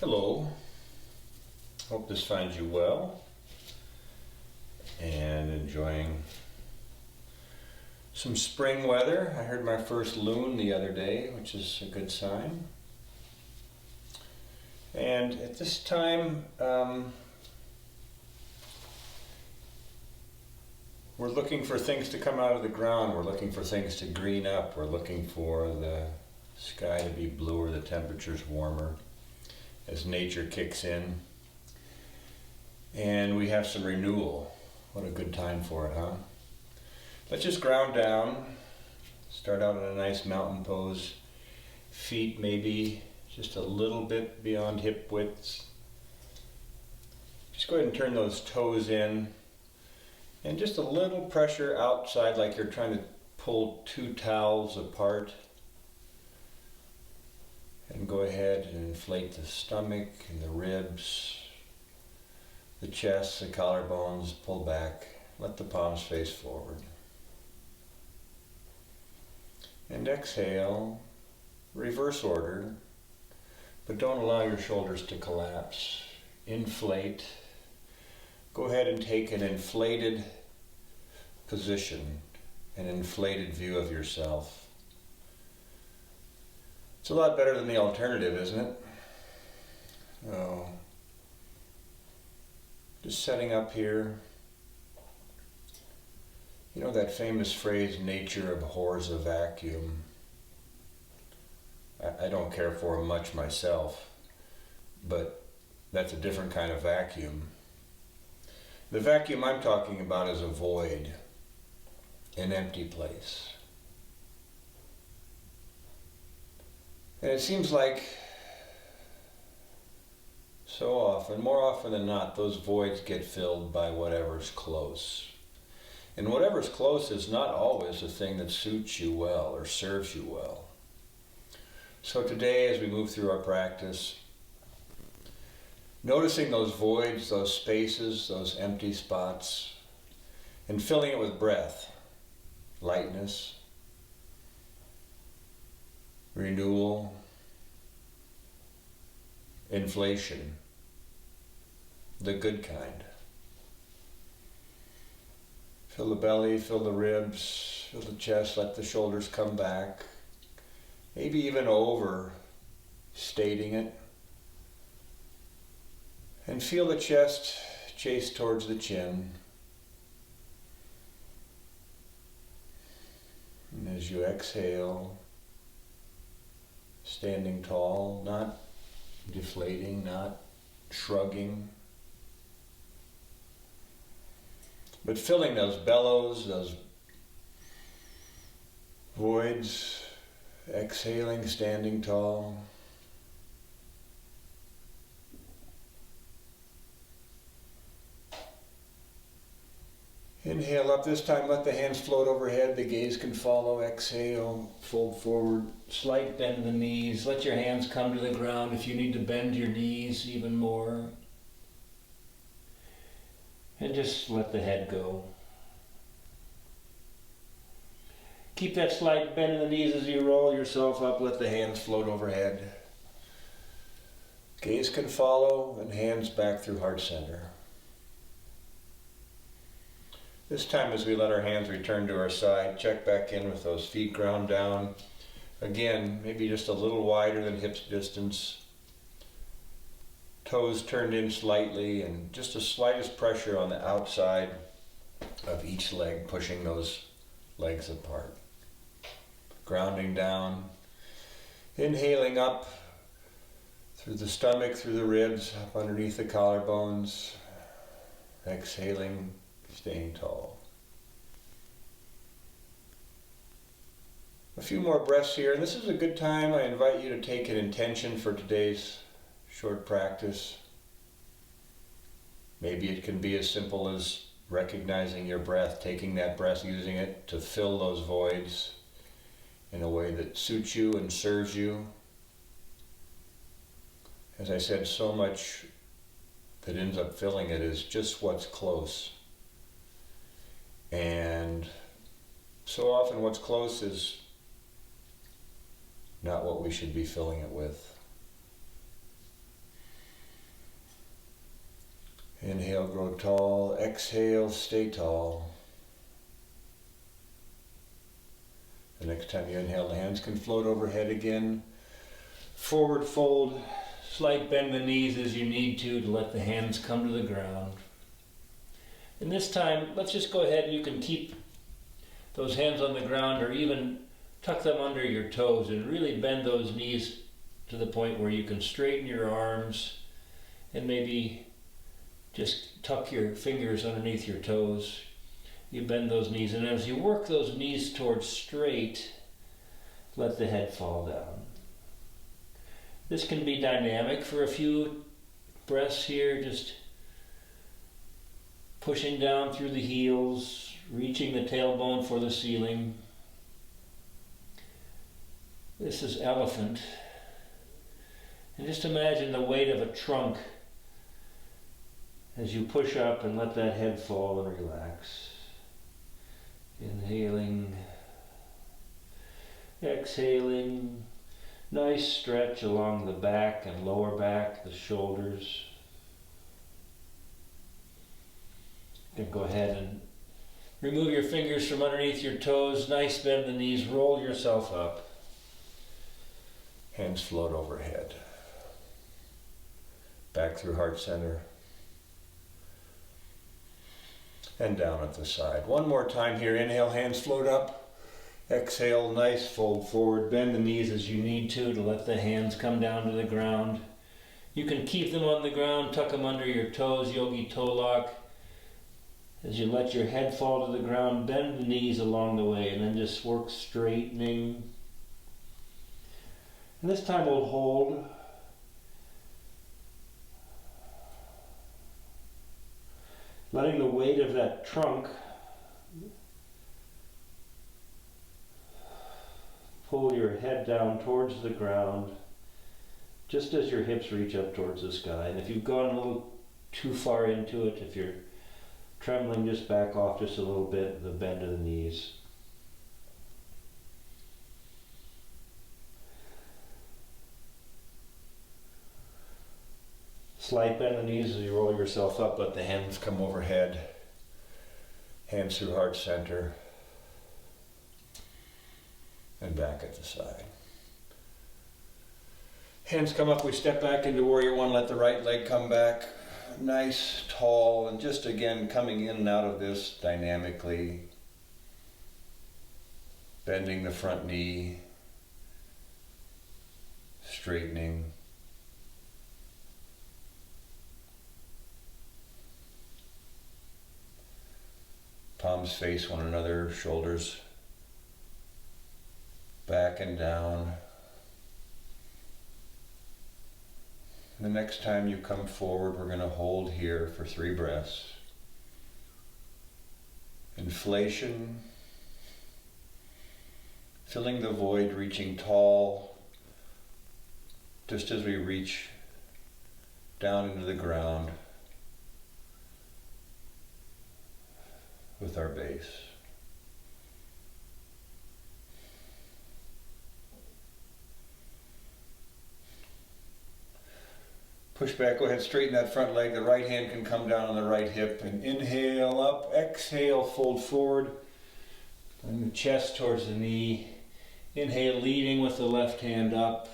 Hello, hope this finds you well and enjoying some spring weather. I heard my first loon the other day, which is a good sign. And at this time, we're looking for things to come out of the ground. We're looking for things to green up. We're looking for the sky to be bluer, the temperatures warmer, as nature kicks in. And we have some renewal. What a good time for it, huh? Let's just ground down. Start out in a nice mountain pose. Feet maybe just a little bit beyond hip widths. Just go ahead and turn those toes in. And just a little pressure outside, like you're trying to pull two towels apart. And go ahead and inflate the stomach and the ribs, the chest, the collarbones, pull back. Let the palms face forward. And exhale, reverse order, but don't allow your shoulders to collapse. Inflate. Go ahead and take an inflated position, an inflated view of yourself. It's a lot better than the alternative, isn't it? So, just setting up here. You know that famous phrase, nature abhors a vacuum. I don't care for it much myself, but that's a different kind of vacuum. The vacuum I'm talking about is a void, an empty place. And it seems like so often, more often than not, those voids get filled by whatever's close. And whatever's close is not always the thing that suits you well or serves you well. So today, as we move through our practice, noticing those voids, those spaces, those empty spots, and filling it with breath, lightness, renewal, inflation, the good kind. Fill the belly, fill the ribs, fill the chest, let the shoulders come back, maybe even overstating it. And feel the chest chase towards the chin. And as you exhale, standing tall, not deflating, not shrugging, but filling those bellows, those voids, exhaling, standing tall. Inhale up. This time let the hands float overhead. The gaze can follow. Exhale, fold forward. Slight bend in the knees. Let your hands come to the ground if you need to bend your knees even more. And just let the head go. Keep that slight bend in the knees as you roll yourself up. Let the hands float overhead. Gaze can follow and hands back through heart center. This time, as we let our hands return to our side, check back in with those feet ground down. Again, maybe just a little wider than hips distance. Toes turned in slightly, and just the slightest pressure on the outside of each leg, pushing those legs apart. Grounding down. Inhaling up through the stomach, through the ribs, up underneath the collarbones. Exhaling, staying tall. A few more breaths here. This is a good time. I invite you to take an intention for today's short practice. Maybe it can be as simple as recognizing your breath, taking that breath, using it to fill those voids in a way that suits you and serves you. As I said, so much that ends up filling it is just what's close. And so often what's close is not what we should be filling it with. Inhale, grow tall. Exhale, stay tall. The next time you inhale, the hands can float overhead again. Forward fold. Slight bend the knees as you need to let the hands come to the ground. And this time, let's just go ahead and you can keep those hands on the ground or even tuck them under your toes and really bend those knees to the point where you can straighten your arms and maybe just tuck your fingers underneath your toes. You bend those knees, and as you work those knees towards straight, let the head fall down. This can be dynamic for a few breaths here, just pushing down through the heels, reaching the tailbone for the ceiling. This is elephant. And just imagine the weight of a trunk as you push up and let that head fall and relax. Inhaling, exhaling, nice stretch along the back and lower back, the shoulders. You can go ahead and remove your fingers from underneath your toes, nice bend the knees, roll yourself up. Hands float overhead. Back through heart center. And down at the side. One more time here. Inhale, hands float up. Exhale, nice fold forward. Bend the knees as you need to let the hands come down to the ground. You can keep them on the ground, tuck them under your toes, yogi toe lock. As you let your head fall to the ground, bend the knees along the way and then just work straightening. And this time we'll hold. Letting the weight of that trunk pull your head down towards the ground just as your hips reach up towards the sky. And if you've gone a little too far into it, if you're trembling, just back off just a little bit, the bend of the knees. Slight bend the knees as you roll yourself up, let the hands come overhead. Hands through heart center. And back at the side. Hands come up, we step back into warrior one, let the right leg come back. Nice, tall, and just again coming in and out of this dynamically. Bending the front knee. Straightening. Palms face one another, shoulders back and down. The next time you come forward, we're going to hold here for 3 breaths. Inflation, filling the void, reaching tall, just as we reach down into the ground with our base. Push back, go ahead, straighten that front leg. The right hand can come down on the right hip and inhale up, exhale, fold forward. Bring the chest towards the knee. Inhale, leading with the left hand up.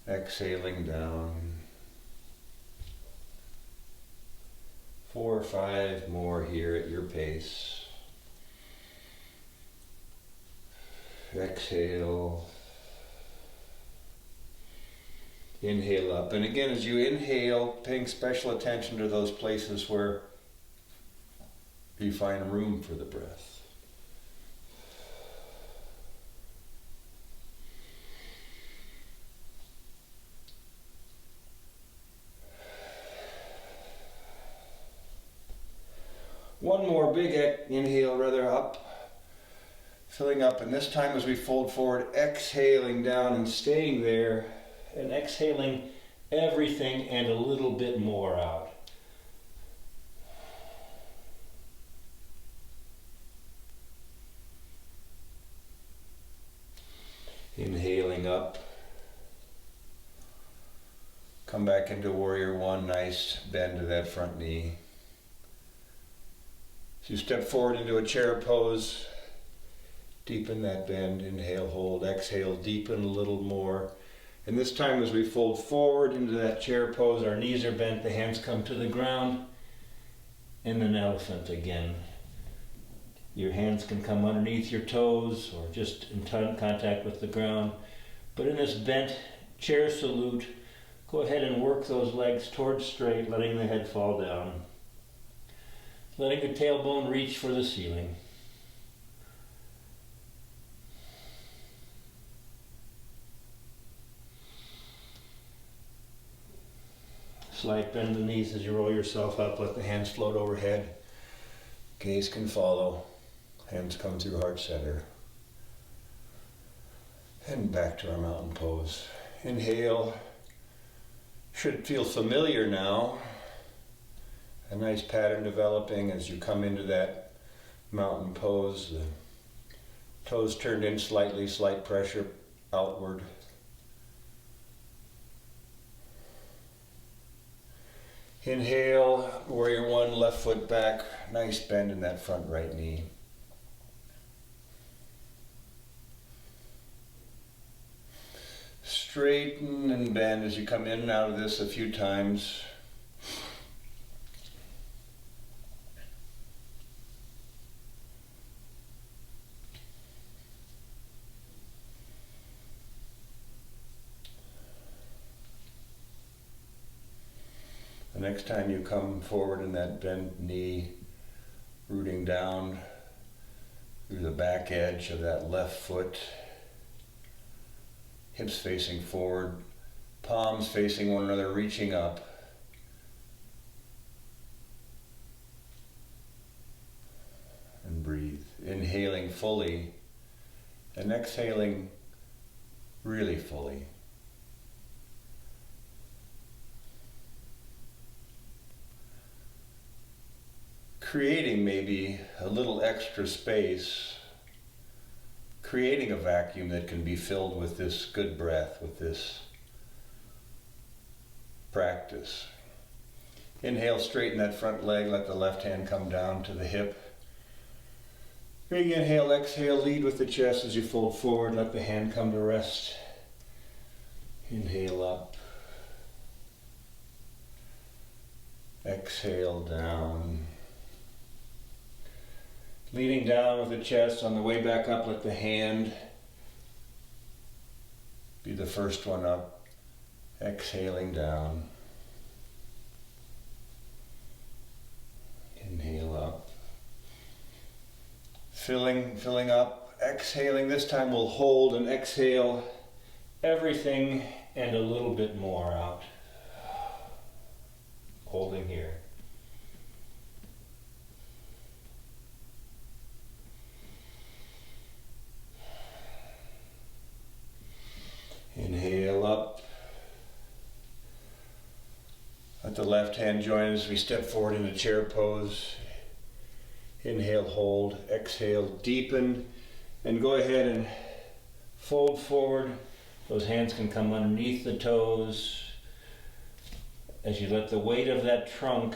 Exhaling down. 4 or 5 more here at your pace. Exhale. Inhale up. And again, as you inhale, paying special attention to those places where you find room for the breath. One more big inhale, rather up, filling up, and this time as we fold forward, exhaling down and staying there, and exhaling everything and a little bit more out. Inhaling up, Come back into warrior one, nice bend to that front knee. As you step forward into a chair pose, deepen that bend, inhale, hold, exhale, deepen a little more. And this time as we fold forward into that chair pose, our knees are bent, the hands come to the ground, and an elephant again. Your hands can come underneath your toes or just in contact with the ground. But in this bent chair salute, go ahead and work those legs towards straight, letting the head fall down. Letting the tailbone reach for the ceiling. Slight bend in the knees as you roll yourself up, let the hands float overhead. Gaze can follow, hands come through heart center. And back to our mountain pose. Inhale, should feel familiar now. A nice pattern developing as you come into that mountain pose. The toes turned in slightly, slight pressure outward. Inhale, warrior one, left foot back, nice bend in that front right knee. Straighten and bend as you come in and out of this a few times. The next time you come forward in that bent knee, rooting down through the back edge of that left foot, hips facing forward, palms facing one another, reaching up. And breathe. Inhaling fully and exhaling really fully. Creating maybe a little extra space, creating a vacuum that can be filled with this good breath, with this practice. Inhale, straighten that front leg, let the left hand come down to the hip. Big inhale, exhale, lead with the chest as you fold forward, let the hand come to rest. Inhale up. Exhale down. Leading down with the chest, on the way back up, let the hand be the first one up. Exhaling down. Inhale up. Filling up. Exhaling. This time we'll hold and exhale everything and a little bit more out. Holding here. Inhale up. Let the left hand join as we step forward into chair pose. Inhale, hold, exhale, deepen, and go ahead and fold forward. Those hands can come underneath the toes. As you let the weight of that trunk,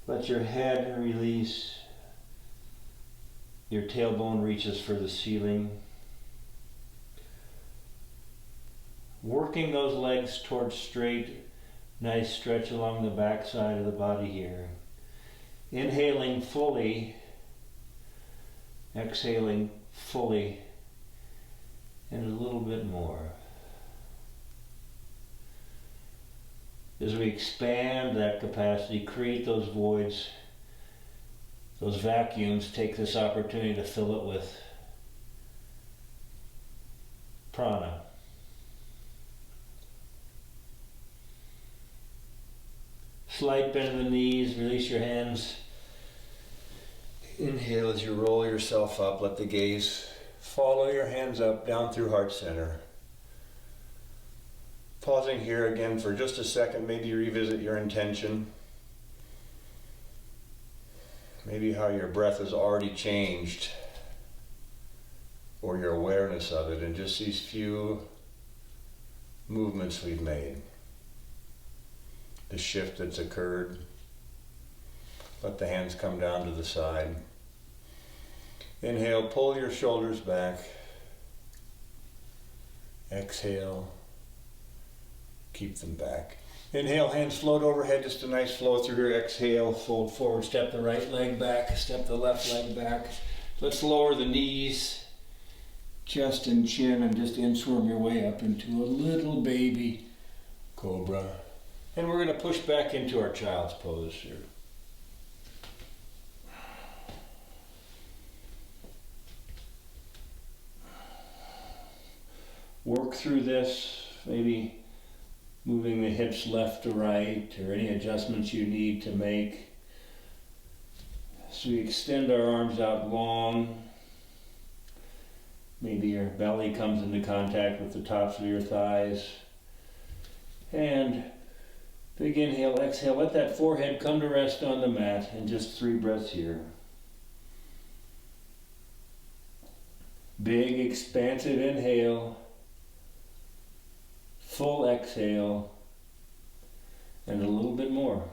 let your head release. Your tailbone reaches for the ceiling. Working those legs towards straight, nice stretch along the back side of the body here. Inhaling fully, exhaling fully, and a little bit more. As we expand that capacity, create those voids, those vacuums, take this opportunity to fill it with prana. Slight bend in the knees, release your hands. Inhale as you roll yourself up, let the gaze follow your hands up, down through heart center. Pausing here again for just a second, maybe revisit your intention. Maybe how your breath has already changed, or your awareness of it in just these few movements we've made. the shift that's occurred. Let the hands come down to the side. Inhale, pull your shoulders back. Exhale, keep them back. Inhale, hands float overhead, just a nice flow through here. Exhale, fold forward, step the right leg back, step the left leg back. Let's lower the knees, chest and chin, and just inchworm your way up into a little baby cobra. And we're going to push back into our child's pose here. Work through this, maybe moving the hips left to right, or any adjustments you need to make. So we extend our arms out long. Maybe your belly comes into contact with the tops of your thighs. And big inhale, exhale. Let that forehead come to rest on the mat, and just 3 breaths here. Big expansive inhale. Full exhale, and a little bit more.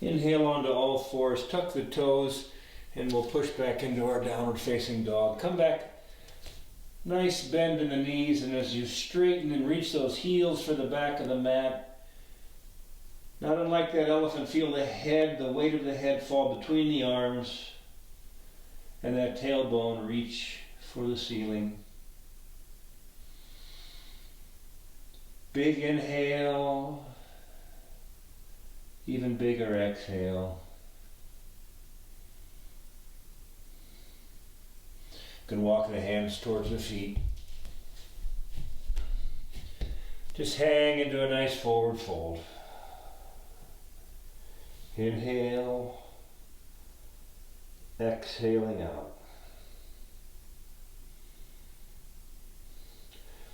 Inhale onto all fours, tuck the toes, and we'll push back into our downward facing dog. Come back, nice bend in the knees, and as you straighten and reach those heels for the back of the mat, not unlike that elephant, feel the head, the weight of the head fall between the arms, and that tailbone reach for the ceiling. Big inhale, even bigger exhale. You can walk the hands towards the feet. Just hang into a nice forward fold. Inhale, exhaling out.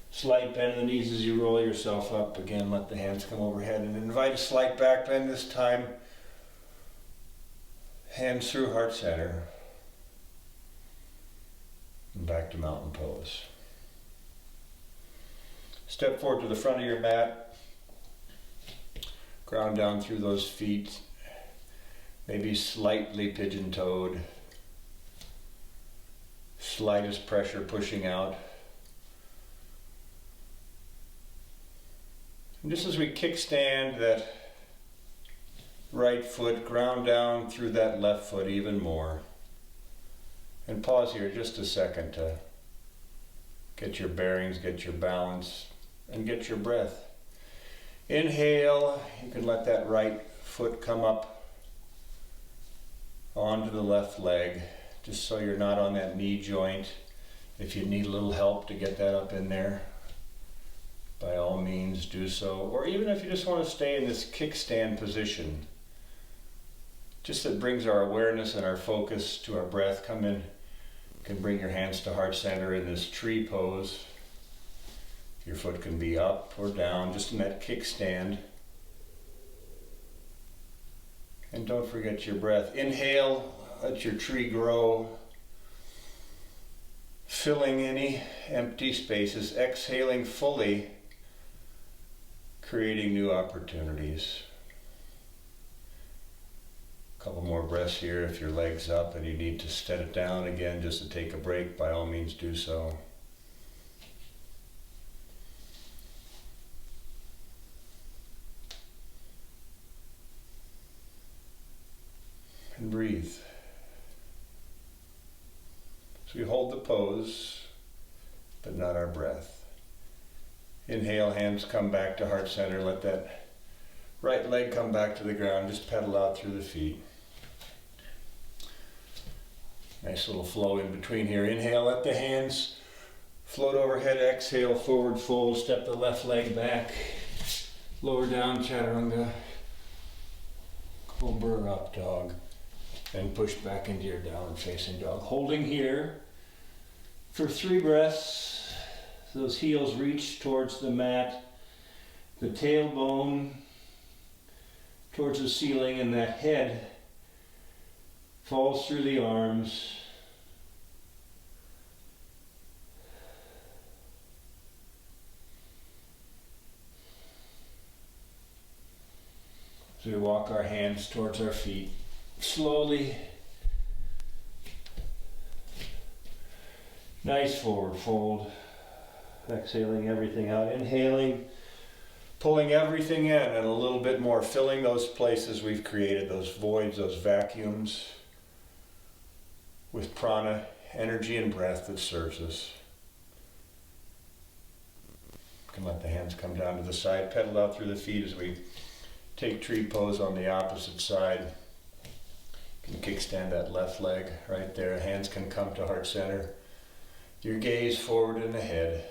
Slight bend in the knees as you roll yourself up. Again, let the hands come overhead and invite a slight back bend this time. Hands through heart center. And back to mountain pose. Step forward to the front of your mat. Ground down through those feet. Maybe slightly pigeon-toed. Slightest pressure pushing out. And just as we kickstand that right foot, ground down through that left foot even more. And pause here just a second to get your bearings, get your balance, and get your breath. Inhale, you can let that right foot come up onto the left leg, just so you're not on that knee joint. If you need a little help to get that up in there, by all means do so. Or even if you just want to stay in this kickstand position, just that brings our awareness and our focus to our breath. Come in, you can bring your hands to heart center in this tree pose. Your foot can be up or down, just in that kickstand. And don't forget your breath. Inhale, let your tree grow, filling any empty spaces. Exhaling fully, creating new opportunities. A couple more breaths here. If your leg's up and you need to set it down again just to take a break, by all means do so. And breathe. So we hold the pose, but not our breath. Inhale, hands come back to heart center. Let that right leg come back to the ground. Just pedal out through the feet. Nice little flow in between here. Inhale, let the hands float overhead. Exhale, forward fold. Step the left leg back. Lower down, chaturanga. Cobra up dog. And push back into your downward facing dog. Holding here for 3 breaths. those heels reach towards the mat, the tailbone towards the ceiling, and that head falls through the arms. So we walk our hands towards our feet slowly. Nice forward fold. Exhaling everything out. Inhaling, pulling everything in and a little bit more, filling those places we've created, those voids, those vacuums, with prana, energy and breath that serves us. You can let the hands come down to the side, pedal out through the feet as we take tree pose on the opposite side. You can kickstand that left leg right there. Hands can come to heart center. Your gaze forward and ahead.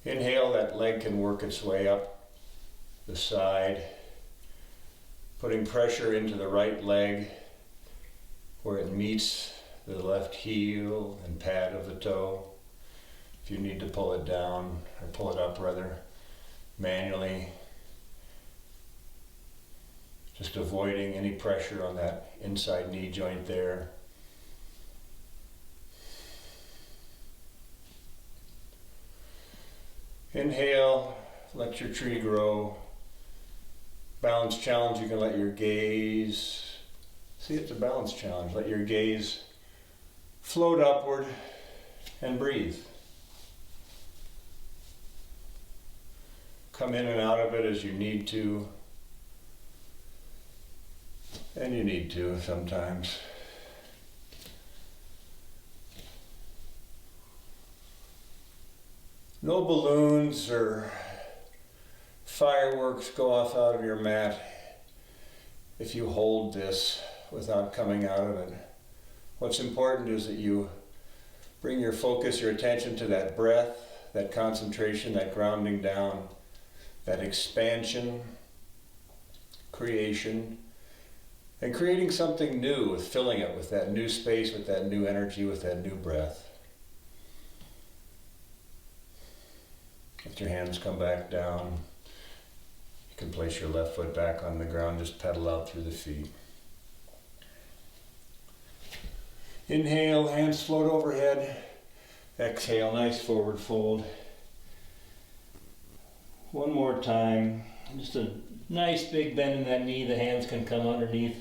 Inhale, that leg can work its way up the side, putting pressure into the right leg where it meets the left heel and pad of the toe. If you need to pull it down, or pull it up rather, manually, just avoiding any pressure on that inside knee joint there. Inhale, let your tree grow. Balance challenge, you can let your gaze, see it's a balance challenge, let your gaze float upward and breathe. Come in and out of it as you need to, and you need to sometimes. No balloons or fireworks go off out of your mat if you hold this without coming out of it. What's important is that you bring your focus, your attention to that breath, that concentration, that grounding down, that expansion, creation, and creating something new, with filling it with that new space, with that new energy, with that new breath. If your hands come back down, you can place your left foot back on the ground, just pedal out through the feet. Inhale, hands float overhead. Exhale, nice forward fold. One more time, just a nice big bend in that knee. The hands can come underneath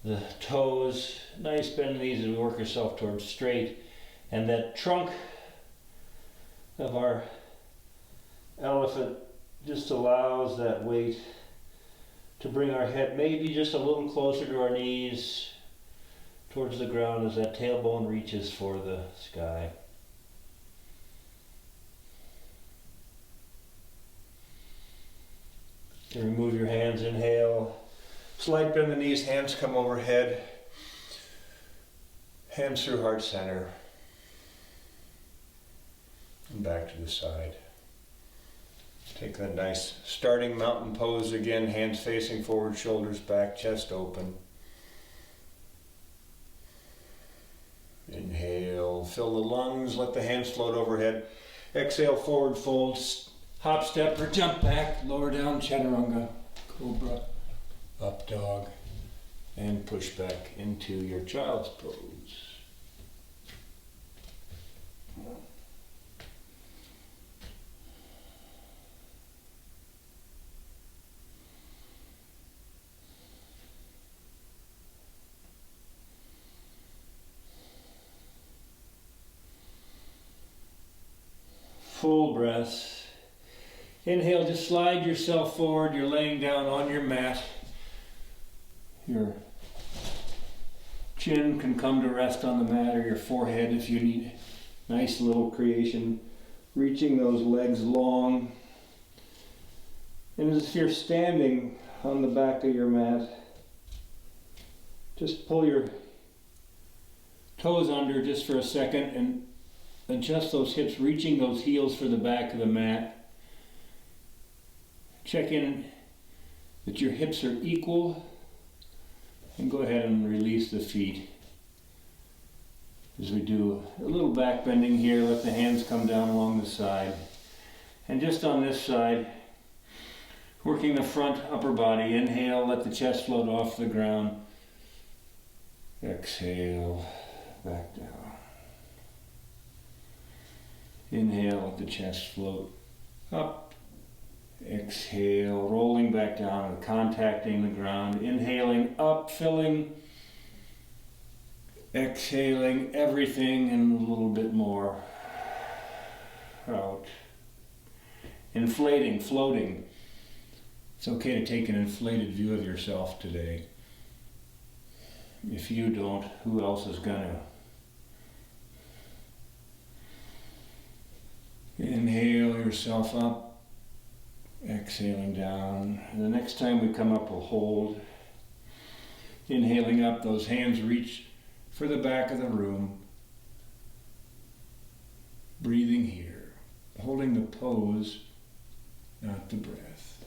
the toes. Nice bend in these as we work ourselves towards straight. And that trunk of our elephant just allows that weight to bring our head maybe just a little closer to our knees, towards the ground as that tailbone reaches for the sky. You remove your hands, inhale, slight bend the knees, hands come overhead, hands through heart center, and back to the side. Take the nice starting mountain pose again, hands facing forward, shoulders back, chest open. Inhale, fill the lungs, let the hands float overhead. Exhale, forward fold, hop, step, or jump back, lower down, chaturanga, cobra, up dog, and push back into your child's pose. Full breaths. Inhale, just slide yourself forward. You're laying down on your mat. Your chin can come to rest on the mat, or your forehead if you need. Nice little creation. Reaching those legs long. And as if you're standing on the back of your mat, just pull your toes under just for a second and adjust those hips, reaching those heels for the back of the mat. Check in that your hips are equal, and go ahead and release the feet. As we do a little back bending here, let the hands come down along the side. And just on this side, working the front upper body. Inhale, let the chest float off the ground. Exhale, back down. Inhale, let the chest float up. Exhale, rolling back down and contacting the ground. Inhaling up, filling. Exhaling everything and a little bit more out. Inflating, floating. It's okay to take an inflated view of yourself today. If you don't, who else is gonna? Inhale yourself up, exhaling down. And the next time we come up, we'll hold. Inhaling up, those hands reach for the back of the room. Breathing here, holding the pose, not the breath.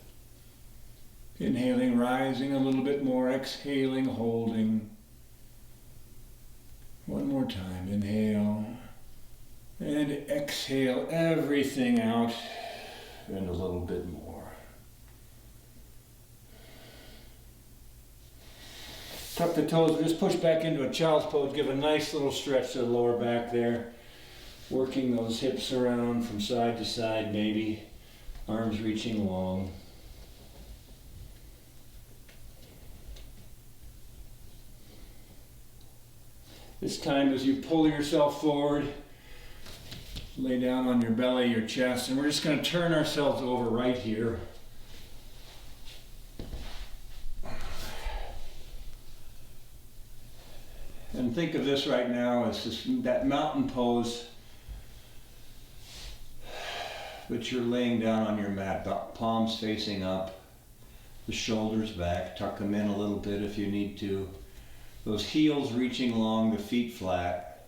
Inhaling, rising a little bit more, exhaling, holding. One more time, inhale, and exhale everything out, and a little bit more. Tuck the toes, just push back into a child's pose, give a nice little stretch to the lower back there. Working those hips around from side to side maybe, arms reaching long. This time as you pull yourself forward, lay down on your belly, your chest, and we're just going to turn ourselves over right here. And think of this right now as that mountain pose, but you're laying down on your mat, palms facing up, the shoulders back, tuck them in a little bit if you need to. Those heels reaching along, the feet flat,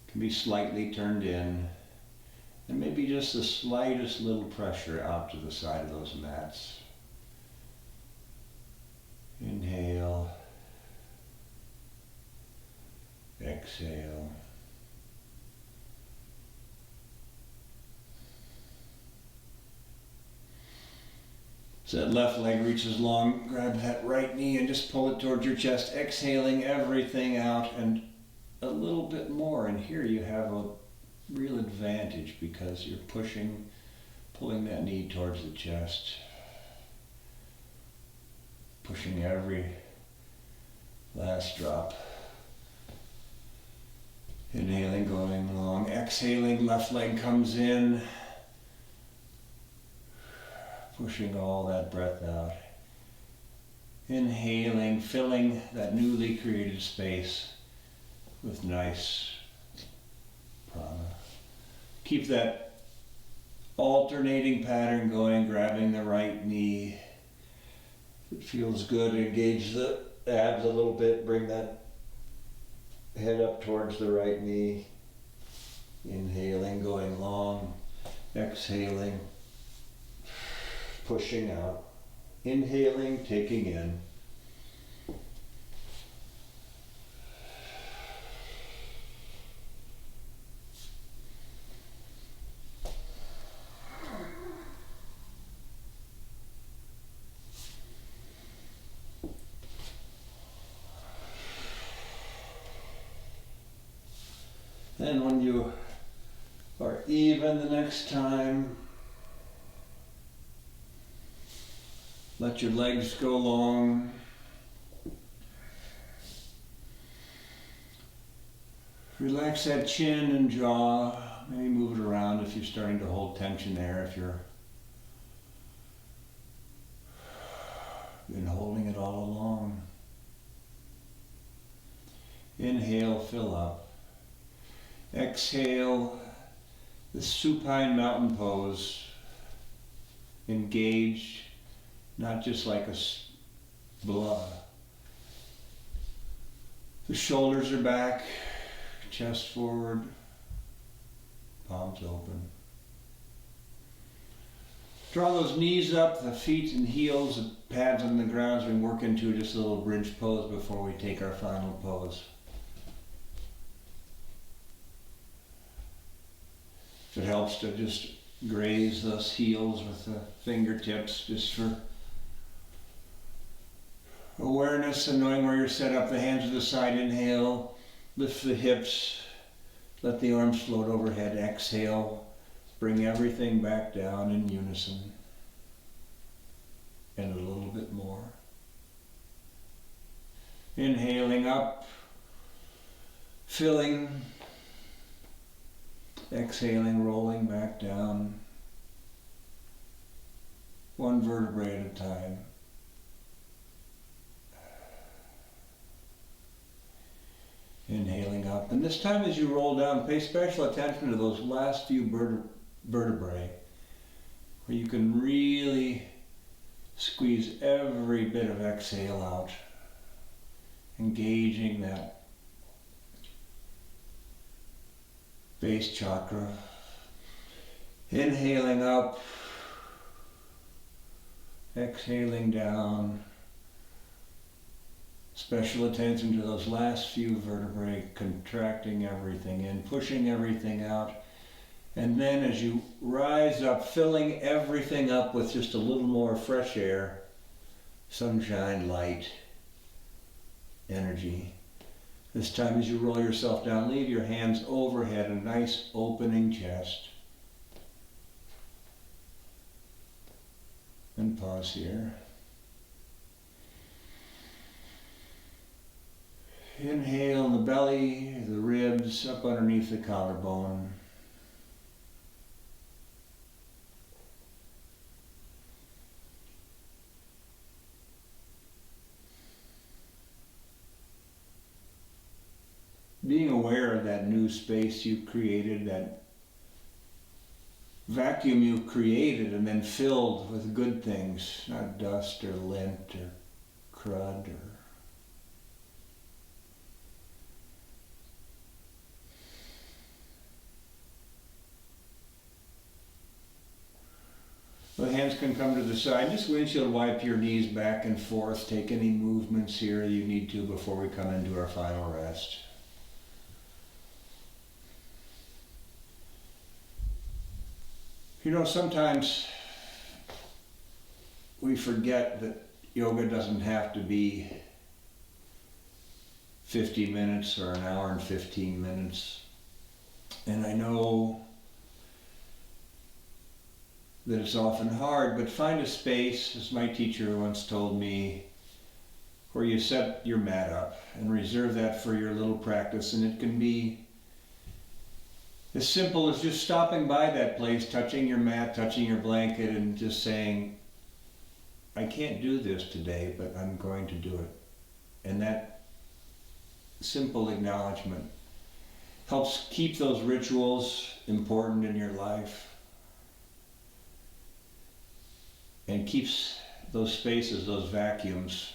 can be slightly turned in, and maybe just the slightest little pressure out to the side of those mats. Inhale, exhale. So that left leg reaches long, grab that right knee and just pull it towards your chest, exhaling everything out and a little bit more. And here you have a real advantage because you're pulling that knee towards the chest, pushing every last drop. Inhaling, going long, exhaling, left leg comes in. Pushing all that breath out. Inhaling, filling that newly created space with nice prana. Keep that alternating pattern going, grabbing the right knee. If it feels good, engage the abs a little bit, bring that head up towards the right knee. Inhaling, going long, exhaling. Pushing out, inhaling, taking in. And when you are even the next time, let your legs go long. Relax that chin and jaw. Maybe move it around if you're starting to hold tension there, if you're been holding it all along. Inhale, fill up. Exhale, the supine mountain pose. Engage. Not just like a blah. The shoulders are back, chest forward, palms open. Draw those knees up, the feet and heels, the pads on the ground as we work into just a little bridge pose before we take our final pose. If it helps to just graze those heels with the fingertips, just for awareness and knowing where you're set up, the hands to the side, inhale, lift the hips, let the arms float overhead, exhale, bring everything back down in unison. And a little bit more. Inhaling up, filling, exhaling, rolling back down, one vertebrae at a time. Inhaling up, and this time as you roll down, pay special attention to those last few vertebrae, where you can really squeeze every bit of exhale out, engaging that base chakra. Inhaling up, exhaling down. Special attention to those last few vertebrae, contracting everything in, pushing everything out. And then as you rise up, filling everything up with just a little more fresh air, sunshine, light, energy. This time as you roll yourself down, leave your hands overhead, a nice opening chest. And pause here. Inhale in the belly, the ribs, up underneath the collarbone. Being aware of that new space you created, that vacuum you created and then filled with good things, not dust or lint or crud or the hands can come to the side. Just windshield wipe your knees back and forth. Take any movements here you need to before we come into our final rest. You know, sometimes we forget that yoga doesn't have to be 50 minutes or an hour and 15 minutes. And I know that it's often hard, but find a space, as my teacher once told me, where you set your mat up and reserve that for your little practice. And it can be as simple as just stopping by that place, touching your mat, touching your blanket, and just saying, I can't do this today, but I'm going to do it. And that simple acknowledgement helps keep those rituals important in your life and keeps those spaces, those vacuums,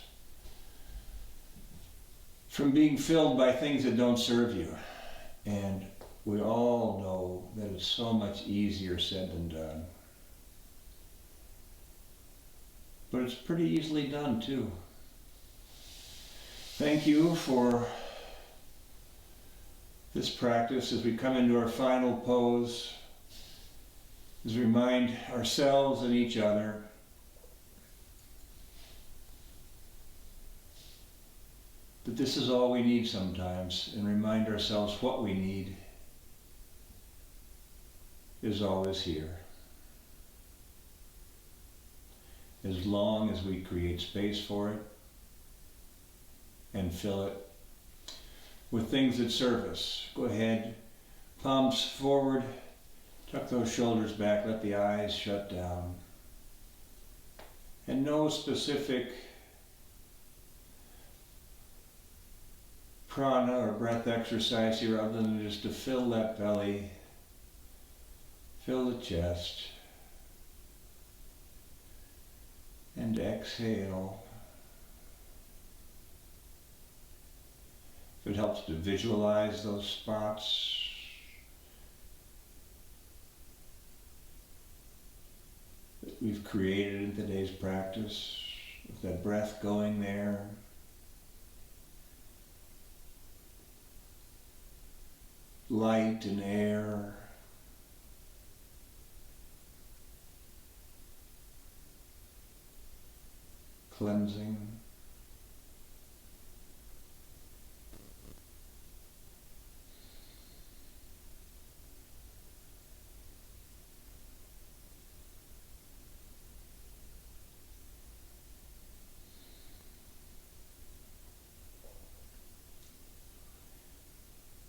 from being filled by things that don't serve you. And we all know that it's so much easier said than done. But it's pretty easily done too. Thank you for this practice as we come into our final pose, as we remind ourselves and each other that this is all we need sometimes, and remind ourselves what we need is always here. As long as we create space for it and fill it with things that serve us. Go ahead, palms forward, tuck those shoulders back, let the eyes shut down. And no specific prana or breath exercise here other than just to fill that belly, fill the chest, and exhale. If it helps to visualize those spots, that we've created in today's practice, with that breath going there, light and air, cleansing.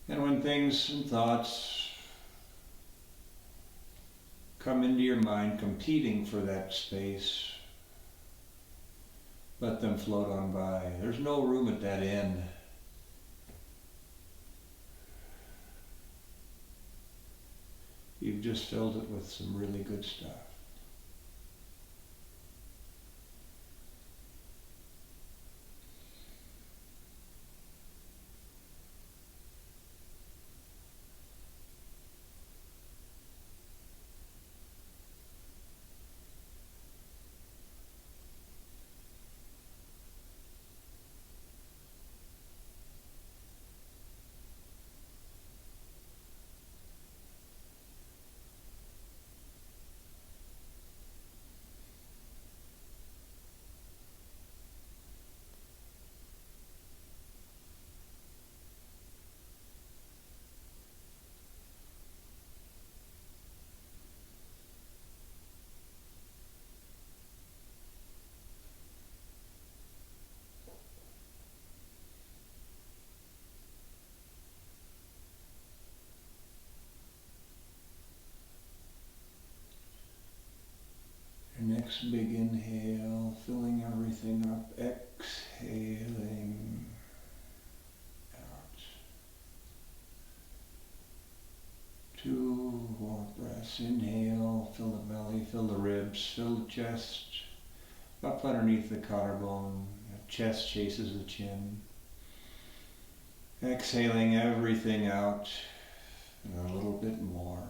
And when things and thoughts come into your mind competing for that space, let them float on by. There's no room at that end. You've just filled it with some really good stuff. Your next big inhale, filling everything up, exhaling out. 2 more breaths. Inhale, fill the belly, fill the ribs, fill the chest, up underneath the collarbone. The chest chases the chin. Exhaling everything out, and a little bit more.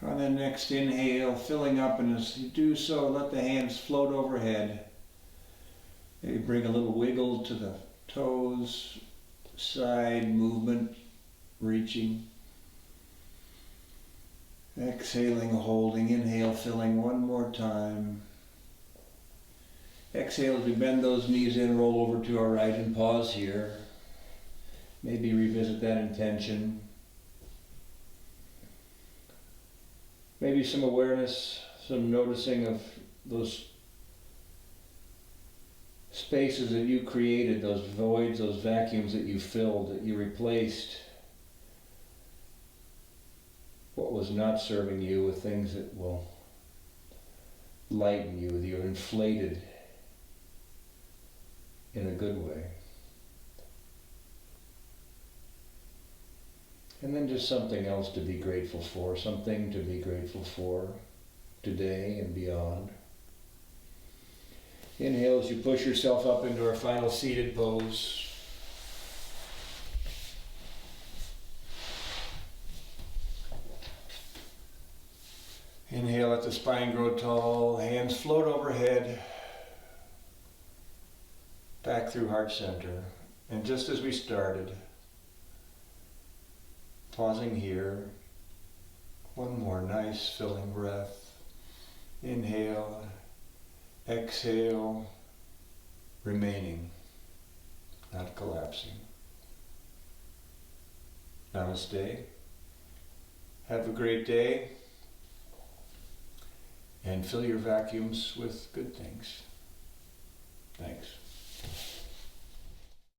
On the next inhale, filling up, and as you do so, let the hands float overhead. Maybe bring a little wiggle to the toes, side movement, reaching. Exhaling, holding, inhale, filling one more time. Exhale as we bend those knees in, roll over to our right and pause here. Maybe revisit that intention. Maybe some awareness, some noticing of those spaces that you created, those voids, those vacuums that you filled, that you replaced what was not serving you with things that will lighten you, that you're inflated in a good way. And then just something else to be grateful for, something to be grateful for today and beyond. Inhale as you push yourself up into our final seated pose. Inhale, let the spine grow tall, hands float overhead, back through heart center. And just as we started, pausing here, one more nice filling breath. Inhale, exhale, remaining, not collapsing. Namaste. Have a great day, and fill your vacuums with good things. Thanks.